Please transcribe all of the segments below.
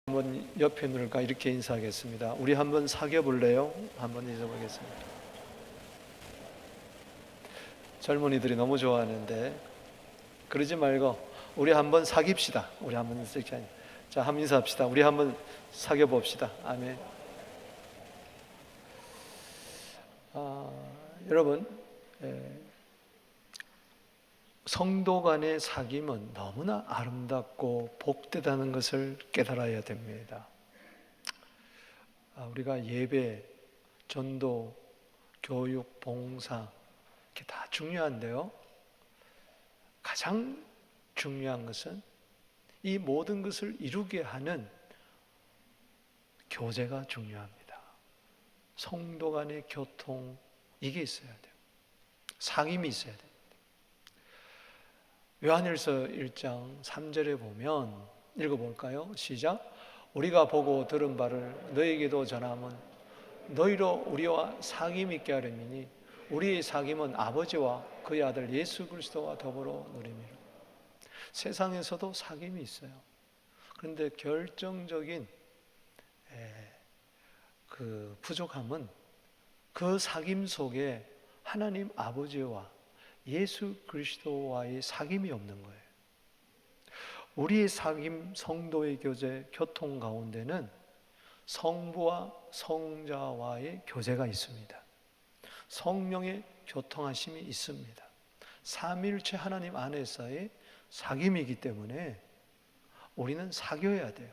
한번 옆에 누를까 이렇게 인사하겠습니다. 우리 한번 사귀어 볼래요? 한번 인사하겠습니다. 젊은이들이 너무 좋아하는데 그러지 말고 우리 한번 사깁시다. 우리 한번 이렇게 자, 한번 인사합시다. 우리 한번 사귀어 봅시다. 아멘. 여러분, 성도 간의 사귐은 너무나 아름답고 복되다는 것을 깨달아야 됩니다. 우리가 예배, 전도, 교육, 봉사 이렇게 다 중요한데요, 가장 중요한 것은 이 모든 것을 이루게 하는 교제가 중요합니다. 성도 간의 교통, 이게 있어야 돼요. 사귐이 있어야 돼요. 요한일서 1장 3절에 보면 읽어볼까요? 시작. 우리가 보고 들은 바를 너에게도 전함은 너희로 우리와 사귐 있게 하려니니 우리의 사귐은 아버지와 그의 아들 예수 그리스도와 더불어 누림이라. 세상에서도 사귐이 있어요. 그런데 결정적인 그 부족함은 그 사귐 속에 하나님 아버지와 예수 그리스도와의 사귐이 없는 거예요. 우리의 사귐, 성도의 교제, 교통 가운데는 성부와 성자와의 교제가 있습니다. 성령의 교통하심이 있습니다. 삼위일체 하나님 안에서의 사귐이기 때문에 우리는 사귀어야 돼요.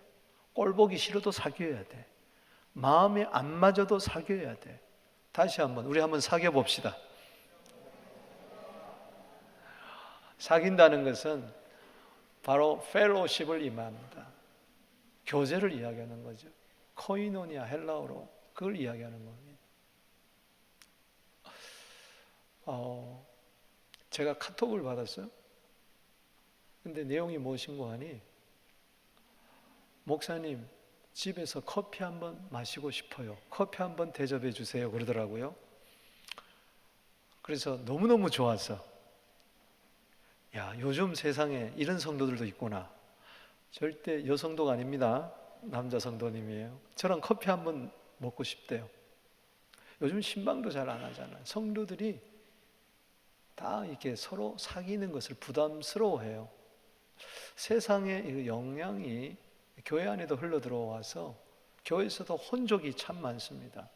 꼴 보기 싫어도 사귀어야 돼. 마음에 안 맞아도 사귀어야 돼. 다시 한번 우리 한번 사귀어 봅시다. 사귄다는 것은 바로 펠로십을 임합니다. 교제를 이야기하는 거죠. 코이노니아, 헬라어로 그걸 이야기하는 겁니다. 제가 카톡을 받았어요. 근데 내용이 무엇인고 하니, 목사님 집에서 커피 한번 마시고 싶어요. 커피 한번 대접해 주세요 그러더라고요. 그래서 너무너무 좋았어. 야, 요즘 세상에 이런 성도들도 있구나. 절대 여성도가 아닙니다. 남자 성도님이에요. 저랑 커피 한번 먹고 싶대요. 요즘 신방도 잘 안 하잖아요. 성도들이 다 이렇게 서로 사귀는 것을 부담스러워해요. 세상의 영향이 교회 안에도 흘러 들어와서 교회에서도 혼족이 참 많습니다.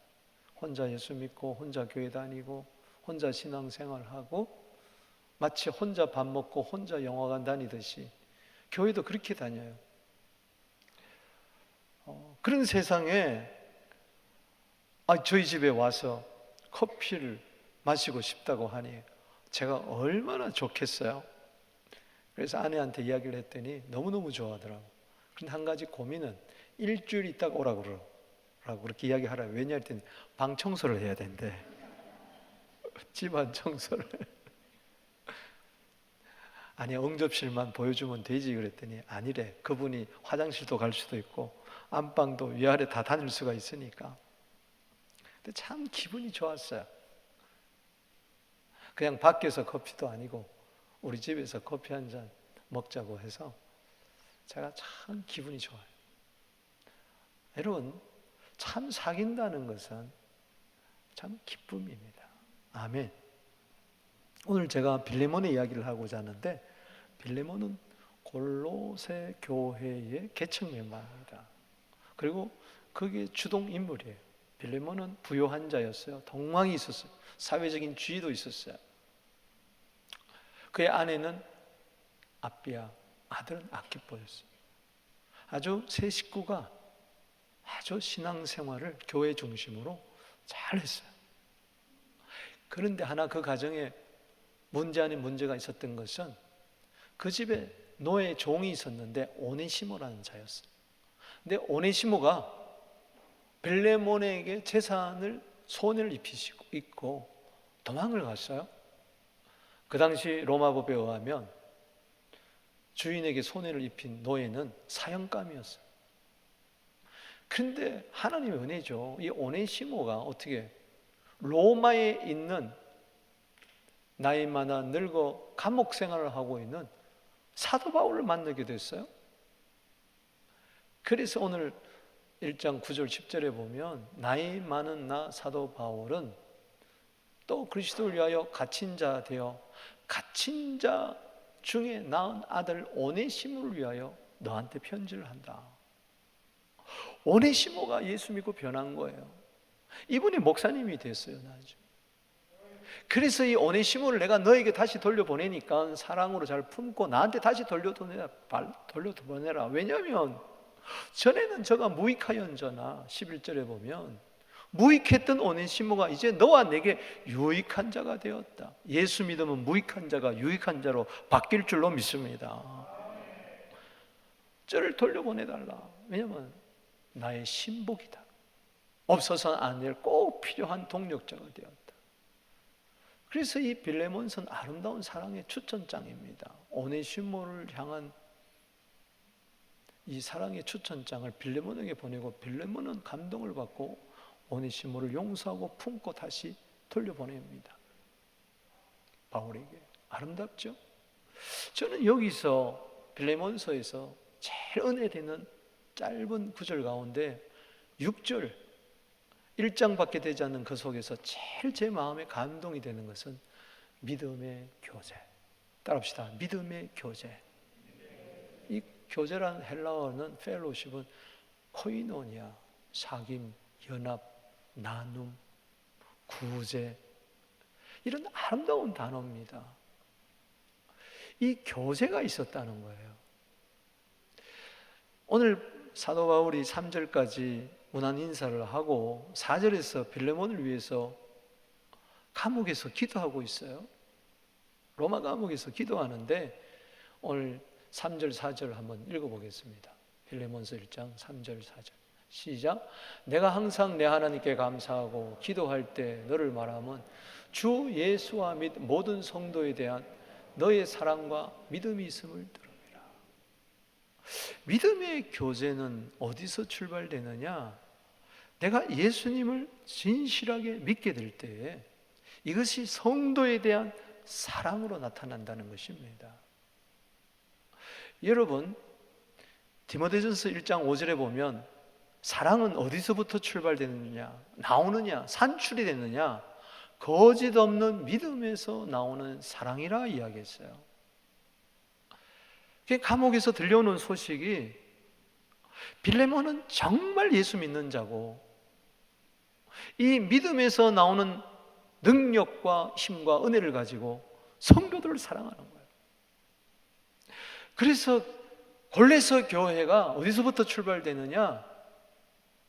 혼자 예수 믿고 혼자 교회 다니고 혼자 신앙생활하고 마치 혼자 밥 먹고 혼자 영화관 다니듯이 교회도 그렇게 다녀요. 그런 세상에 저희 집에 와서 커피를 마시고 싶다고 하니 제가 얼마나 좋겠어요. 그래서 아내한테 이야기를 했더니 너무너무 좋아하더라고. 그런데 한 가지 고민은 일주일 있다가 오라고 그러라고 그렇게 이야기하라고. 왜냐 했더니 방 청소를 해야 된대. 집안 청소를. 아니, 응접실만 보여주면 되지 그랬더니 아니래. 그분이 화장실도 갈 수도 있고 안방도 위아래 다 다닐 수가 있으니까. 근데 참 기분이 좋았어요. 그냥 밖에서 커피도 아니고 우리 집에서 커피 한 잔 먹자고 해서 제가 참 기분이 좋아요. 여러분, 참 사귄다는 것은 참 기쁨입니다. 아멘. 오늘 제가 빌레몬의 이야기를 하고자 하는데, 빌레몬은 골로새 교회의 계층 멤버입니다. 그리고 그게 주동 인물이에요. 빌레몬은 부요한 자였어요. 동망이 있었어요. 사회적인 지위도 있었어요. 그의 아내는 아비아, 아들은 아키포였어요. 아주 세 식구가 아주 신앙생활을 교회 중심으로 잘했어요. 그런데 하나 그 가정에 문제 아닌 문제가 있었던 것은 그 집에 노예 종이 있었는데 오네시모라는 자였어요. 근데 오네시모가 빌레몬에게 재산을 손해를 입히고 도망을 갔어요. 그 당시 로마법에 의하면 주인에게 손해를 입힌 노예는 사형감이었어요. 그런데 하나님의 은혜죠. 이 오네시모가 어떻게 로마에 있는 나이 많아 늙어 감옥 생활을 하고 있는 사도 바울을 만나게 됐어요. 그래서 오늘 1장 9절 10절에 보면 나이 많은 나 사도 바울은 또 그리스도를 위하여 갇힌 자 되어 갇힌 자 중에 낳은 아들 오네시모를 위하여 너한테 편지를 한다. 오네시모가 예수 믿고 변한 거예요. 이분이 목사님이 됐어요, 나중에. 그래서 이 오네시모를 내가 너에게 다시 돌려보내니까 사랑으로 잘 품고 나한테 다시 돌려보내라. 왜냐하면 전에는 저가 무익하였잖아. 11절에 보면 무익했던 오네시모가 이제 너와 내게 유익한 자가 되었다. 예수 믿으면 무익한 자가 유익한 자로 바뀔 줄로 믿습니다. 저를 돌려보내달라. 왜냐하면 나의 신복이다. 없어서는 안 될 꼭 필요한 동력자가 되었다. 그래서 이 빌레몬서는 아름다운 사랑의 추천장입니다. 오네시모를 향한 이 사랑의 추천장을 빌레몬에게 보내고 빌레몬은 감동을 받고 오네시모를 용서하고 품고 다시 돌려보냅니다. 바울에게. 아름답죠? 저는 여기서 빌레몬서에서 제일 은혜되는 짧은 구절 가운데 6절 1장밖에 되지 않는 그 속에서 제일 제 마음에 감동이 되는 것은 믿음의 교제. 따라합시다. 믿음의 교제. 이 교제라는 헬라어는 펠로십은 코이노니아, 사귐, 연합, 나눔, 구제, 이런 아름다운 단어입니다. 이 교제가 있었다는 거예요. 오늘 사도 바울이 3절까지 문안 인사를 하고 4절에서 빌레몬을 위해서 감옥에서 기도하고 있어요. 로마 감옥에서 기도하는데 오늘 3절 4절 한번 읽어보겠습니다. 빌레몬서 1장 3절 4절 시작. 내가 항상 내 하나님께 감사하고 기도할 때 너를 말하면 주 예수와 및 모든 성도에 대한 너의 사랑과 믿음이 있음을 들음이라. 믿음의 교제는 어디서 출발되느냐? 내가 예수님을 진실하게 믿게 될 때에 이것이 성도에 대한 사랑으로 나타난다는 것입니다. 여러분, 디모데전서 1장 5절에 보면 사랑은 어디서부터 출발되느냐, 나오느냐, 산출이 되느냐? 거짓 없는 믿음에서 나오는 사랑이라 이야기했어요. 감옥에서 들려오는 소식이 빌레몬은 정말 예수 믿는 자고 이 믿음에서 나오는 능력과 힘과 은혜를 가지고 성도들을 사랑하는 거예요. 그래서 골레서 교회가 어디서부터 출발되느냐?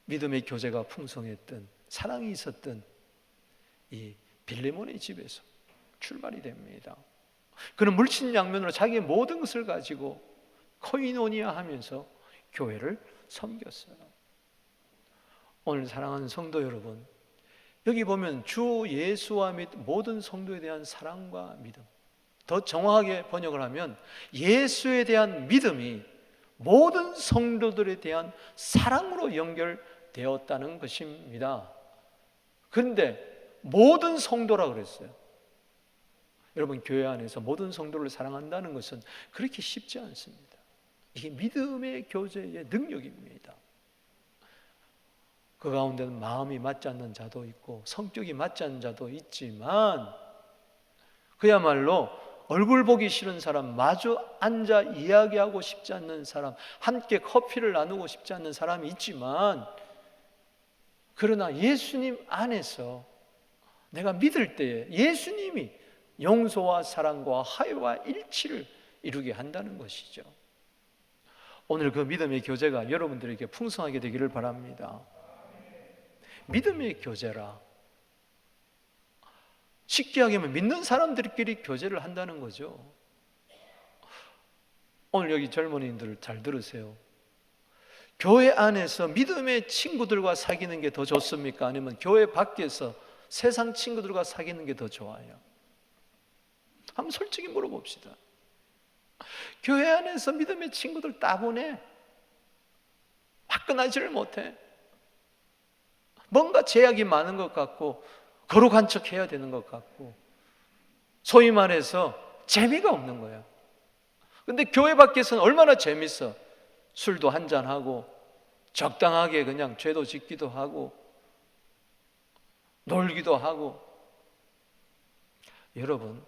믿음의 교제가 풍성했던, 사랑이 있었던 이 빌레몬의 집에서 출발이 됩니다. 그는 물친양면으로 자기의 모든 것을 가지고 코이노니아 하면서 교회를 섬겼어요. 오늘 사랑하는 성도 여러분, 여기 보면 주 예수와 및 모든 성도에 대한 사랑과 믿음, 더 정확하게 번역을 하면 예수에 대한 믿음이 모든 성도들에 대한 사랑으로 연결되었다는 것입니다. 그런데 모든 성도라 그랬어요. 여러분, 교회 안에서 모든 성도를 사랑한다는 것은 그렇게 쉽지 않습니다. 이게 믿음의 교제의 능력입니다. 그 가운데는 마음이 맞지 않는 자도 있고 성격이 맞지 않는 자도 있지만 그야말로 얼굴 보기 싫은 사람, 마주 앉아 이야기하고 싶지 않는 사람, 함께 커피를 나누고 싶지 않는 사람이 있지만 그러나 예수님 안에서 내가 믿을 때에 예수님이 용서와 사랑과 화해와 일치를 이루게 한다는 것이죠. 오늘 그 믿음의 교제가 여러분들에게 풍성하게 되기를 바랍니다. 믿음의 교제라. 쉽게 하면 믿는 사람들끼리 교제를 한다는 거죠. 오늘 여기 젊은이들 잘 들으세요. 교회 안에서 믿음의 친구들과 사귀는 게 더 좋습니까? 아니면 교회 밖에서 세상 친구들과 사귀는 게 더 좋아요? 한번 솔직히 물어봅시다. 교회 안에서 믿음의 친구들 따분해. 화끈하지를 못해. 뭔가 제약이 많은 것 같고 거룩한 척 해야 되는 것 같고 소위 말해서 재미가 없는 거야. 근데 교회 밖에서는 얼마나 재밌어. 술도 한잔하고 적당하게 그냥 죄도 짓기도 하고 놀기도 하고. 여러분,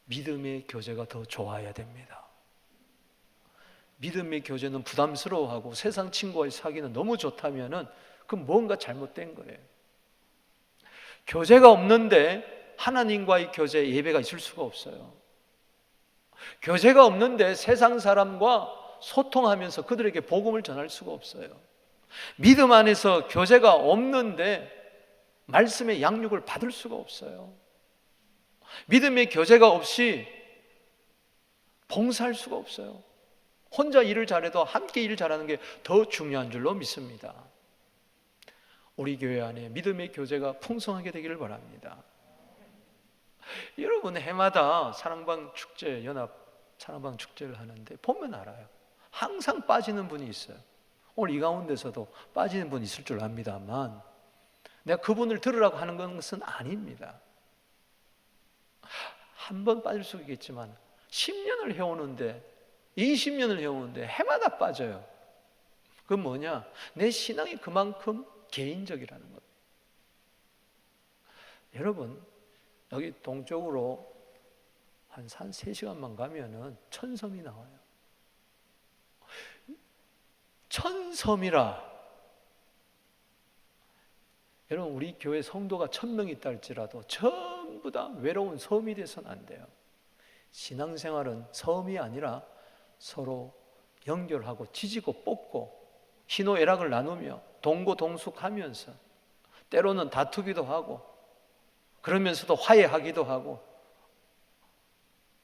믿음의 교제가 더 좋아야 됩니다. 믿음의 교제는 부담스러워하고 세상 친구와의 사귀는 너무 좋다면은 그건 뭔가 잘못된 거예요. 교제가 없는데 하나님과의 교제, 예배가 있을 수가 없어요. 교제가 없는데 세상 사람과 소통하면서 그들에게 복음을 전할 수가 없어요. 믿음 안에서 교제가 없는데 말씀의 양육을 받을 수가 없어요. 믿음의 교제가 없이 봉사할 수가 없어요. 혼자 일을 잘해도 함께 일을 잘하는 게 더 중요한 줄로 믿습니다. 우리 교회 안에 믿음의 교제가 풍성하게 되기를 바랍니다. 여러분, 해마다 사랑방 축제, 연합 사랑방 축제를 하는데 보면 알아요. 항상 빠지는 분이 있어요. 오늘 이 가운데서도 빠지는 분이 있을 줄 압니다만 내가 그분을 들으라고 하는 것은 아닙니다. 한 번 빠질 수 있겠지만 10년을 해오는데 20년을 해오는데 해마다 빠져요. 그건 뭐냐? 내 신앙이 그만큼 개인적이라는 것. 여러분, 여기 동쪽으로 한 3시간만 가면은 천섬이 나와요. 천섬이라. 여러분, 우리 교회 성도가 1000명이 있다 할지라도 전부 다 외로운 섬이 돼서는 안 돼요. 신앙생활은 섬이 아니라 서로 연결하고 지지고 뽑고 희노애락을 나누며 동고동숙하면서 때로는 다투기도 하고 그러면서도 화해하기도 하고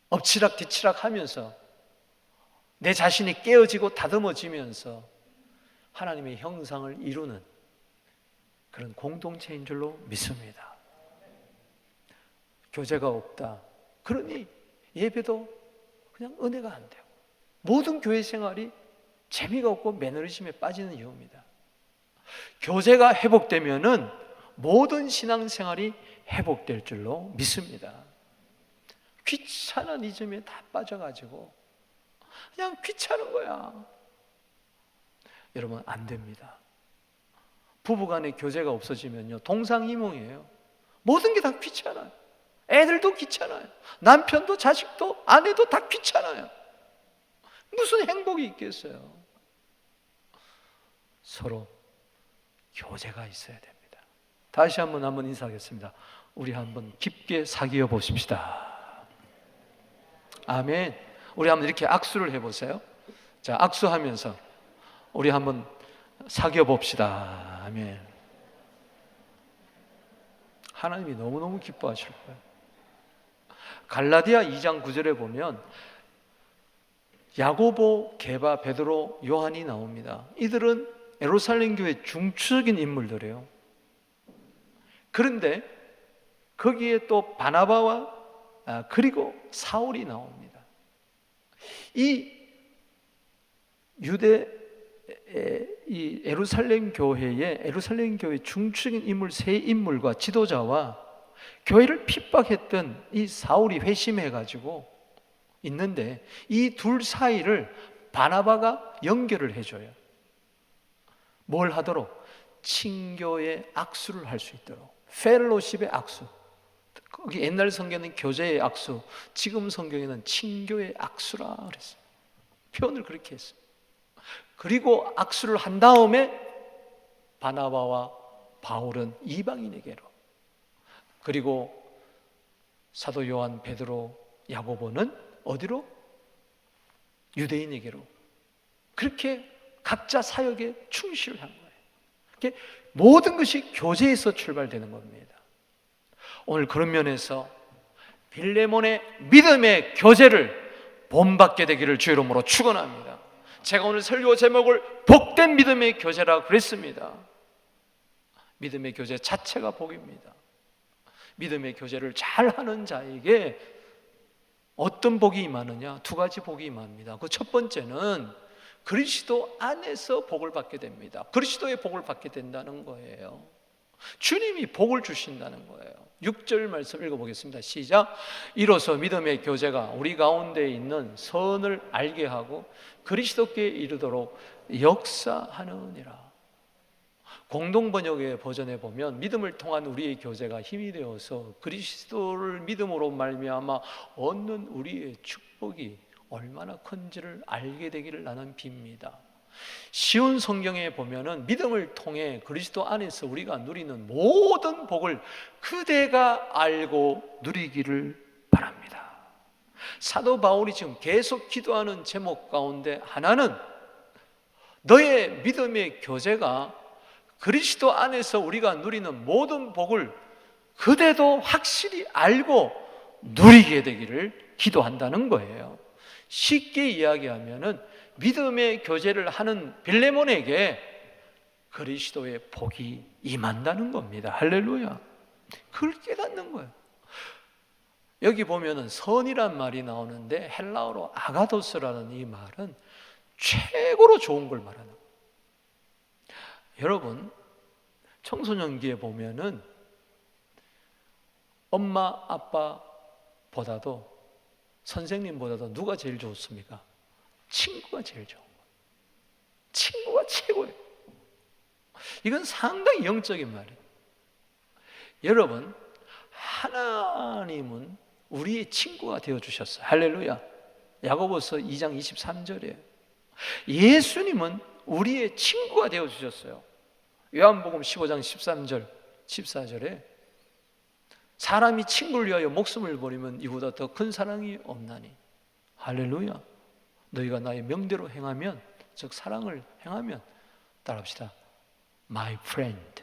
엎치락 뒤치락 하면서 내 자신이 깨어지고 다듬어지면서 하나님의 형상을 이루는 그런 공동체인 줄로 믿습니다. 교제가 없다. 그러니 예배도 그냥 은혜가 안 되고 모든 교회 생활이 재미가 없고 매너리즘에 빠지는 이유입니다. 교제가 회복되면은 모든 신앙생활이 회복될 줄로 믿습니다. 귀찮은 이즘에 다 빠져가지고 그냥 귀찮은 거야. 여러분, 안 됩니다. 부부간의 교제가 없어지면요 동상이몽이에요. 모든 게 다 귀찮아요. 애들도 귀찮아요. 남편도 자식도 아내도 다 귀찮아요. 무슨 행복이 있겠어요? 서로 교제가 있어야 됩니다. 다시 한번 인사하겠습니다. 우리 한번 깊게 사귀어 보십시다. 아멘. 우리 한번 이렇게 악수를 해보세요. 자, 악수하면서 우리 한번 사귀어 봅시다. 아멘. 하나님이 너무너무 기뻐하실 거예요. 갈라디아 2장 9절에 보면 야고보, 게바, 베드로, 요한이 나옵니다. 이들은 예루살렘 교회 중추적인 인물들이에요. 그런데 거기에 또 바나바와 그리고 사울이 나옵니다. 이 이 예루살렘 교회 중추적인 인물 세 인물과 지도자와 교회를 핍박했던 이 사울이 회심해가지고 있는데 이 둘 사이를 바나바가 연결을 해줘요. 뭘 하도록? 친교의 악수를 할 수 있도록. 펠로십의 악수. 거기 옛날 성경에는 교제의 악수, 지금 성경에는 친교의 악수라 그랬어요. 표현을 그렇게 했어요. 그리고 악수를 한 다음에 바나바와 바울은 이방인에게로, 그리고 사도 요한, 베드로, 야고보는 어디로? 유대인에게로. 그렇게 각자 사역에 충실을 한 거예요. 모든 것이 교제에서 출발되는 겁니다. 오늘 그런 면에서 빌레몬의 믿음의 교제를 본받게 되기를 주의 이름으로 축원합니다. 제가 오늘 설교 제목을 복된 믿음의 교제라고 그랬습니다. 믿음의 교제 자체가 복입니다. 믿음의 교제를 잘하는 자에게 어떤 복이 임하느냐? 두 가지 복이 임합니다. 그 첫 번째는 그리스도 안에서 복을 받게 됩니다. 그리스도의 복을 받게 된다는 거예요. 주님이 복을 주신다는 거예요. 6절 말씀 읽어보겠습니다. 시작. 이로써 믿음의 교제가 우리 가운데 있는 선을 알게 하고 그리스도께 이르도록 역사하느니라. 공동번역의 버전에 보면 믿음을 통한 우리의 교제가 힘이 되어서 그리스도를 믿음으로 말미암아 얻는 우리의 축복이 얼마나 큰지를 알게 되기를 나는 빕니다. 쉬운 성경에 보면은 믿음을 통해 그리스도 안에서 우리가 누리는 모든 복을 그대가 알고 누리기를 바랍니다. 사도 바울이 지금 계속 기도하는 제목 가운데 하나는 너의 믿음의 교제가 그리스도 안에서 우리가 누리는 모든 복을 그대도 확실히 알고 누리게 되기를 기도한다는 거예요. 쉽게 이야기하면은 믿음의 교제를 하는 빌레몬에게 그리스도의 복이 임한다는 겁니다. 할렐루야. 그걸 깨닫는 거예요. 여기 보면은 선이란 말이 나오는데 헬라어로 아가도스라는 이 말은 최고로 좋은 걸 말하는 거예요. 여러분, 청소년기에 보면은 엄마 아빠보다도 선생님보다도 누가 제일 좋습니까? 친구가 제일 좋은 거예요. 친구가 최고예요. 이건 상당히 영적인 말이에요. 여러분, 하나님은 우리의 친구가 되어주셨어요. 할렐루야. 야고보서 2장 23절이에요. 예수님은 우리의 친구가 되어주셨어요. 요한복음 15장 13절 14절에 사람이 친구를 위하여 목숨을 버리면 이보다 더 큰 사랑이 없나니. 할렐루야. 너희가 나의 명대로 행하면, 즉 사랑을 행하면, 따라합시다. My friend.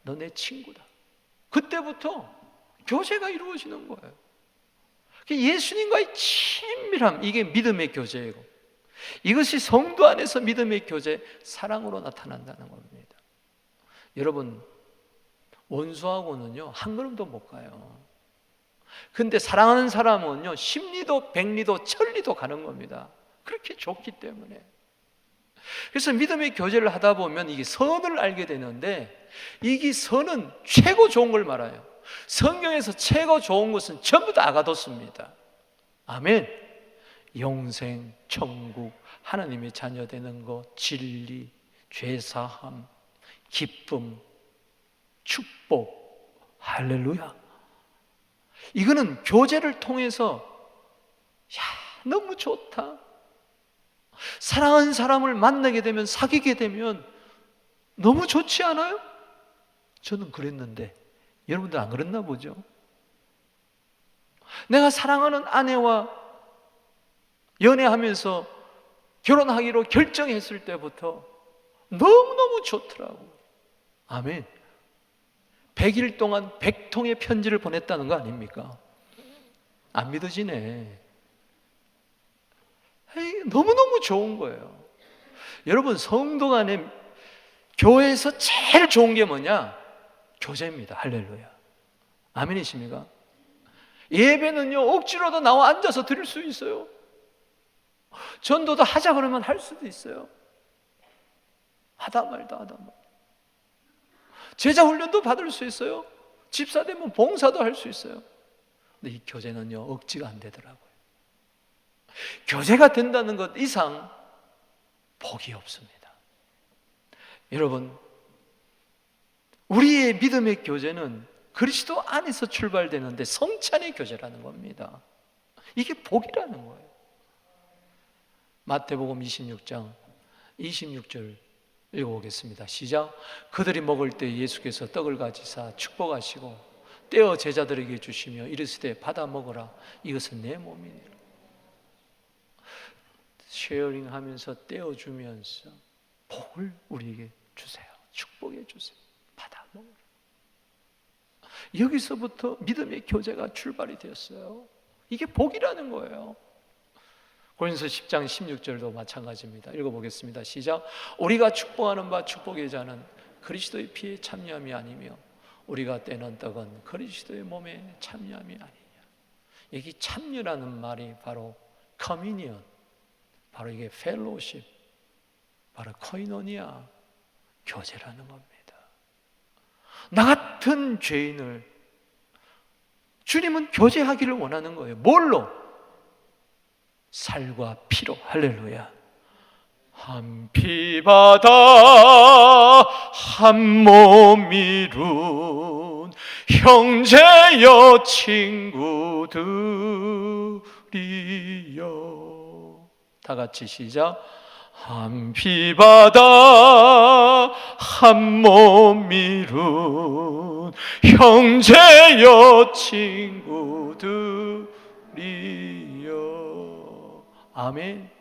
너 내 친구다. 그때부터 교제가 이루어지는 거예요. 예수님과의 친밀함, 이게 믿음의 교제이고, 이것이 성도 안에서 믿음의 교제, 사랑으로 나타난다는 겁니다. 여러분, 원수하고는요 한 걸음도 못 가요. 근데 사랑하는 사람은요 십리도 백리도 천리도 가는 겁니다. 그렇게 좋기 때문에. 그래서 믿음의 교제를 하다 보면 이게 선을 알게 되는데, 이게 선은 최고 좋은 걸 말해요. 성경에서 최고 좋은 것은 전부 다 아가도스입니다. 아멘. 영생, 천국, 하나님의 자녀 되는 것, 진리, 죄사함, 기쁨, 축복. 할렐루야. 이거는 교제를 통해서 너무 좋다. 사랑하는 사람을 만나게 되면, 사귀게 되면 너무 좋지 않아요? 저는 그랬는데 여러분들 안 그랬나 보죠? 내가 사랑하는 아내와 연애하면서 결혼하기로 결정했을 때부터 너무너무 좋더라고. 아멘. 100일 동안 100통의 편지를 보냈다는 거 아닙니까? 안 믿어지네. 너무너무 좋은 거예요. 여러분, 성도 간에 교회에서 제일 좋은 게 뭐냐? 교제입니다. 할렐루야. 아멘이십니까? 예배는요 억지로도 나와 앉아서 드릴 수 있어요. 전도도 하자 그러면 할 수도 있어요. 하다 말다. 제자 훈련도 받을 수 있어요. 집사 되면 봉사도 할 수 있어요. 근데 이 교제는요 억지가 안 되더라고요. 교제가 된다는 것 이상 복이 없습니다. 여러분, 우리의 믿음의 교제는 그리스도 안에서 출발되는데 성찬의 교제라는 겁니다. 이게 복이라는 거예요. 마태복음 26장 26절 읽어보겠습니다. 시작. 그들이 먹을 때 예수께서 떡을 가지사 축복하시고 떼어 제자들에게 주시며 이르시되 받아 먹어라, 이것은 내 몸이니라. 쉐어링 하면서 떼어주면서 복을 우리에게 주세요. 축복해 주세요. 받아 먹어라. 여기서부터 믿음의 교제가 출발이 되었어요. 이게 복이라는 거예요. 고린도서 10장 16절도 마찬가지입니다. 읽어보겠습니다. 시작. 우리가 축복하는 바 축복의 자는 그리스도의 피에 참여함이 아니며 우리가 떼는 떡은 그리스도의 몸에 참여함이 아니냐. 여기 참여라는 말이 바로 커뮤니언, 바로 이게 펠로십, 바로 코이노니아, 교제라는 겁니다. 나 같은 죄인을 주님은 교제하기를 원하는 거예요. 뭘로? 살과 피로. 할렐루야. 한 피바다 한 몸 이룬 형제여 친구들이여. 다 같이 시작. 한 피바다 한 몸 이룬 형제여 친구들이여. 아멘.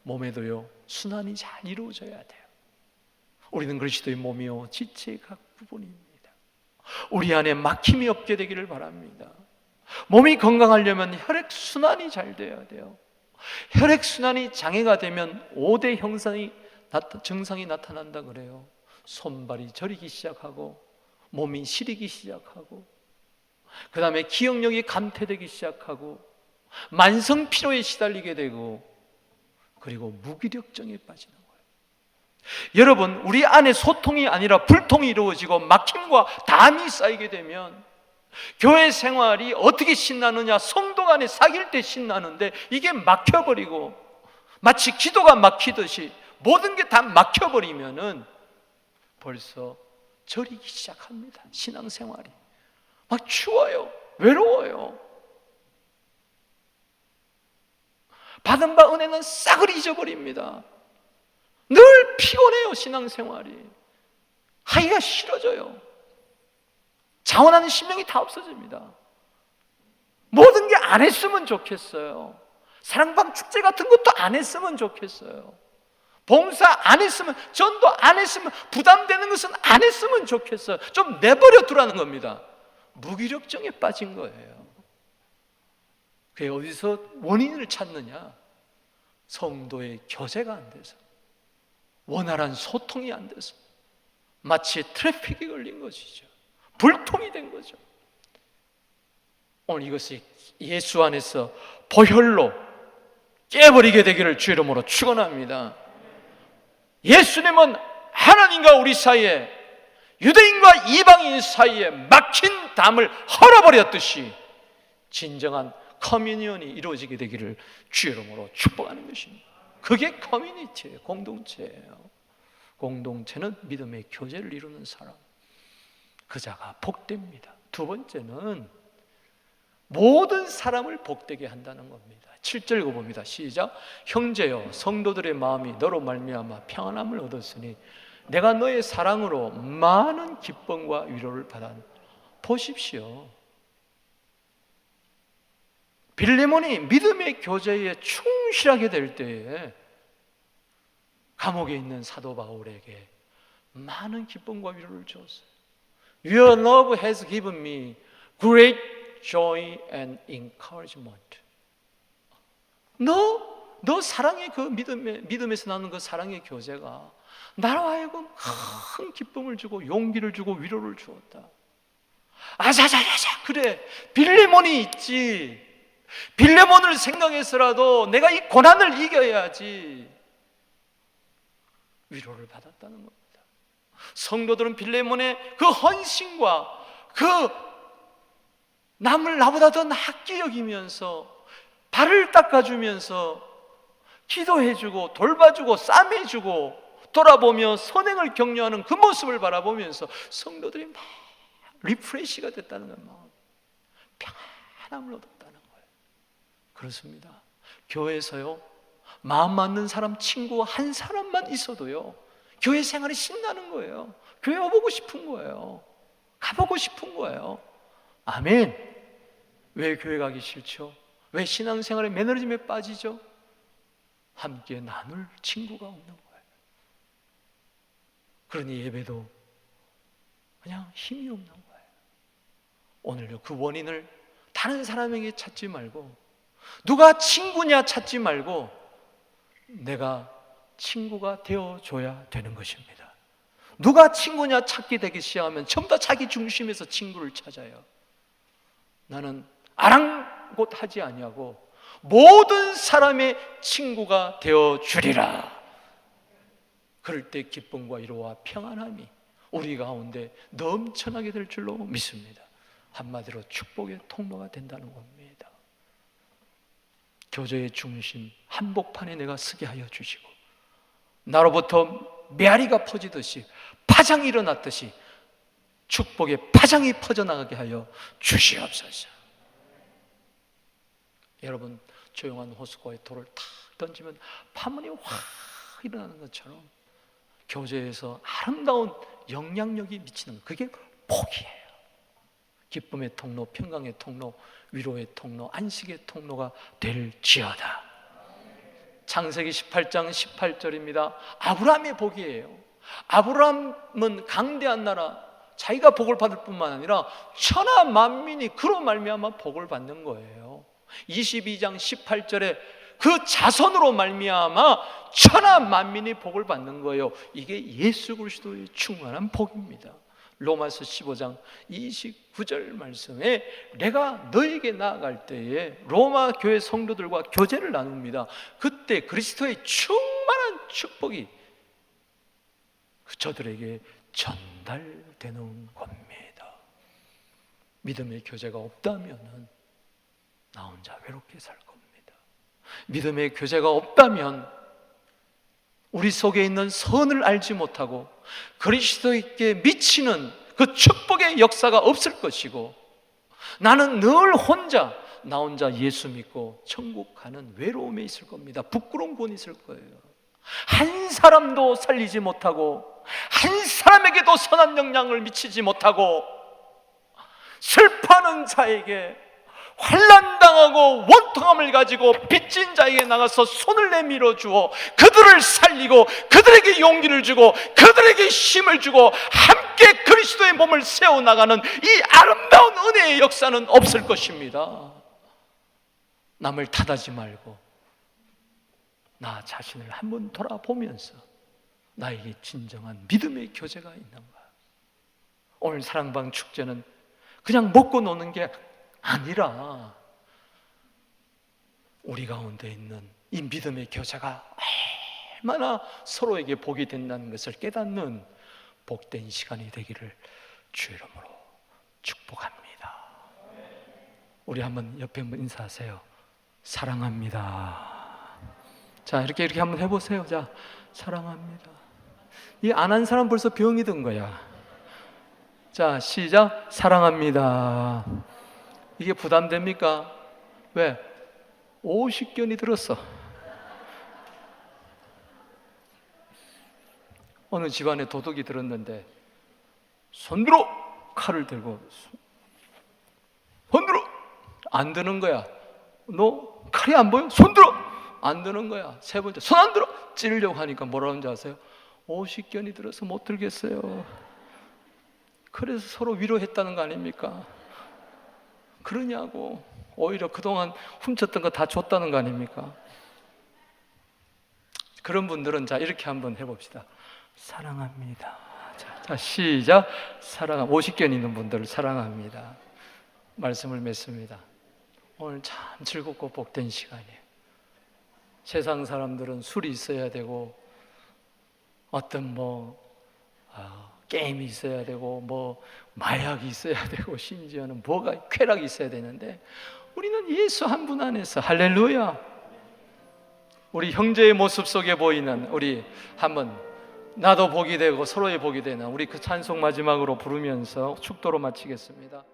몸에도요 순환이 잘 이루어져야 돼요. 우리는 그리스도의 몸이요 지체의 각 부분입니다. 우리 안에 막힘이 없게 되기를 바랍니다. 몸이 건강하려면 혈액순환이 잘 돼야 돼요. 혈액순환이 장애가 되면 5대 증상이 나타난다 그래요. 손발이 저리기 시작하고 몸이 시리기 시작하고 그 다음에 기억력이 감퇴되기 시작하고 만성피로에 시달리게 되고 그리고 무기력증에 빠지는 거예요. 여러분, 우리 안에 소통이 아니라 불통이 이루어지고 막힘과 담이 쌓이게 되면 교회 생활이 어떻게 신나느냐, 성도 간에 사귈 때 신나는데 이게 막혀버리고 마치 기도가 막히듯이 모든 게 다 막혀버리면은 벌써 저리기 시작합니다. 신앙생활이 막 추워요, 외로워요. 받은 바 은혜는 싹을 잊어버립니다. 늘 피곤해요. 신앙생활이 하기가 싫어져요. 자원하는 심령이 다 없어집니다. 모든 게 안 했으면 좋겠어요. 사랑방 축제 같은 것도 안 했으면 좋겠어요. 봉사 안 했으면, 전도 안 했으면, 부담되는 것은 안 했으면 좋겠어요. 좀 내버려 두라는 겁니다. 무기력증에 빠진 거예요. 그게 어디서 원인을 찾느냐? 성도의 교제가 안 돼서, 원활한 소통이 안 돼서 마치 트래픽에 걸린 것이죠. 불통이 된 거죠. 오늘 이것이 예수 안에서 보혈로 깨버리게 되기를 주 이름으로 축원합니다. 예수님은 하나님과 우리 사이에, 유대인과 이방인 사이에 막힌 담을 헐어버렸듯이 진정한 커뮤니언이 이루어지게 되기를 주 이름으로 축복하는 것입니다. 그게 커뮤니티예요. 공동체예요. 공동체는 믿음의 교제를 이루는 사람, 그 자가 복됩니다. 두 번째는 모든 사람을 복되게 한다는 겁니다. 7절 읽어봅니다. 시작. 형제여, 성도들의 마음이 너로 말미암아 평안함을 얻었으니 내가 너의 사랑으로 많은 기쁨과 위로를 받았노라. 보십시오. 빌레몬이 믿음의 교제에 충실하게 될 때에 감옥에 있는 사도 바울에게 많은 기쁨과 위로를 주었어요. Your love has given me great joy and encouragement. 너 사랑의 그 믿음에서 나는 그 사랑의 교제가 나로 하여금 큰 기쁨을 주고 용기를 주고 위로를 주었다. 아자자자자, 그래, 빌레몬이 있지. 빌레몬을 생각해서라도 내가 이 고난을 이겨야지. 위로를 받았다는 겁니다. 성도들은 빌레몬의 그 헌신과 그 남을 나보다 더 낫게 여기면서 발을 닦아주면서 기도해주고 돌봐주고 싸매주고 돌아보며 선행을 격려하는 그 모습을 바라보면서 성도들이 막 리프레시가 됐다는 거예요. 평안함을 얻었다는 거예요. 그렇습니다. 교회에서요, 마음 맞는 사람, 친구 한 사람만 있어도요, 교회 생활이 신나는 거예요. 교회 와보고 싶은 거예요. 가보고 싶은 거예요. 아멘. 왜 교회 가기 싫죠? 왜 신앙생활의 매너리즘에 빠지죠? 함께 나눌 친구가 없는 거예요. 그러니 예배도 그냥 힘이 없는 거예요. 오늘요, 그 원인을 다른 사람에게 찾지 말고, 누가 친구냐 찾지 말고 내가 친구가 되어줘야 되는 것입니다. 누가 친구냐 찾게 되기 시작하면 전부 다 자기 중심에서 친구를 찾아요. 나는 아랑곳하지 아니하고 모든 사람의 친구가 되어주리라. 그럴 때 기쁨과 위로와 평안함이 우리 가운데 넘쳐나게 될 줄로 믿습니다. 한마디로 축복의 통로가 된다는 겁니다. 교제의 중심 한복판에 내가 서게 하여 주시고, 나로부터 메아리가 퍼지듯이, 파장이 일어났듯이 축복의 파장이 퍼져나가게 하여 주시옵소서. 여러분, 조용한 호수가에 돌을 탁 던지면 파문이 확 일어나는 것처럼 교제에서 아름다운 영향력이 미치는, 그게 복이에요. 기쁨의 통로, 평강의 통로, 위로의 통로, 안식의 통로가 될지어다. 창세기 18장 18절입니다. 아브라함의 복이에요. 아브라함은 강대한 나라, 자기가 복을 받을 뿐만 아니라 천하 만민이 그로 말미암아 복을 받는 거예요. 22장 18절에 그 자손으로 말미암아 천하 만민이 복을 받는 거예요. 이게 예수 그리스도의 충만한 복입니다. 로마서 15장 29절 말씀에 내가 너에게 나아갈 때에 로마 교회 성도들과 교제를 나눕니다. 그때 그리스도의 충만한 축복이 저들에게 전달되는 겁니다. 믿음의 교제가 없다면 나 혼자 외롭게 살 겁니다. 믿음의 교제가 없다면 우리 속에 있는 선을 알지 못하고 그리스도께 미치는 그 축복의 역사가 없을 것이고, 나는 늘 혼자, 나 혼자 예수 믿고 천국 가는 외로움에 있을 겁니다. 부끄러운 곤이 있을 거예요. 한 사람도 살리지 못하고 한 사람에게도 선한 영향을 미치지 못하고 슬퍼하는 자에게, 환난당하고 원통함을 가지고 빚진 자에게 나가서 손을 내밀어 주어 그들을 살리고 그들에게 용기를 주고 그들에게 힘을 주고 함께 그리스도의 몸을 세워나가는 이 아름다운 은혜의 역사는 없을 것입니다. 남을 탓하지 말고 나 자신을 한번 돌아보면서 나에게 진정한 믿음의 교제가 있는가. 오늘 사랑방 축제는 그냥 먹고 노는 게 아니라 우리 가운데 있는 이 믿음의 교제가 얼마나 서로에게 복이 된다는 것을 깨닫는 복된 시간이 되기를 주 이름으로 축복합니다. 우리 한번 옆에 한번 인사하세요. 사랑합니다. 자, 이렇게 한번 해보세요. 자, 사랑합니다. 이 안 한 사람 벌써 병이 든 거야. 자, 시작. 사랑합니다. 이게 부담됩니까? 왜? 50견이 들었어. 어느 집안에 도둑이 들었는데 손들어! 칼을 들고 손들어! 안 드는 거야. 너 칼이 안 보여? 손들어! 안 드는 거야. 세 번째 손 안 들어! 찌르려고 하니까 뭐라고 하는지 아세요? 50견이 들어서 못 들겠어요. 그래서 서로 위로했다는 거 아닙니까? 그러냐고. 오히려 그동안 훔쳤던 거 다 줬다는 거 아닙니까? 그런 분들은 자, 이렇게 한번 해봅시다. 사랑합니다. 자, 시작. 50견 있는 분들을 사랑합니다. 말씀을 맺습니다. 오늘 참 즐겁고 복된 시간이에요. 세상 사람들은 술이 있어야 되고 어떤 게임이 있어야 되고 마약이 있어야 되고 심지어는 쾌락이 있어야 되는데 우리는 예수 한 분 안에서, 할렐루야, 우리 형제의 모습 속에 보이는 우리 한번 나도 복이 되고 서로의 복이 되는 우리 그 찬송 마지막으로 부르면서 축도로 마치겠습니다.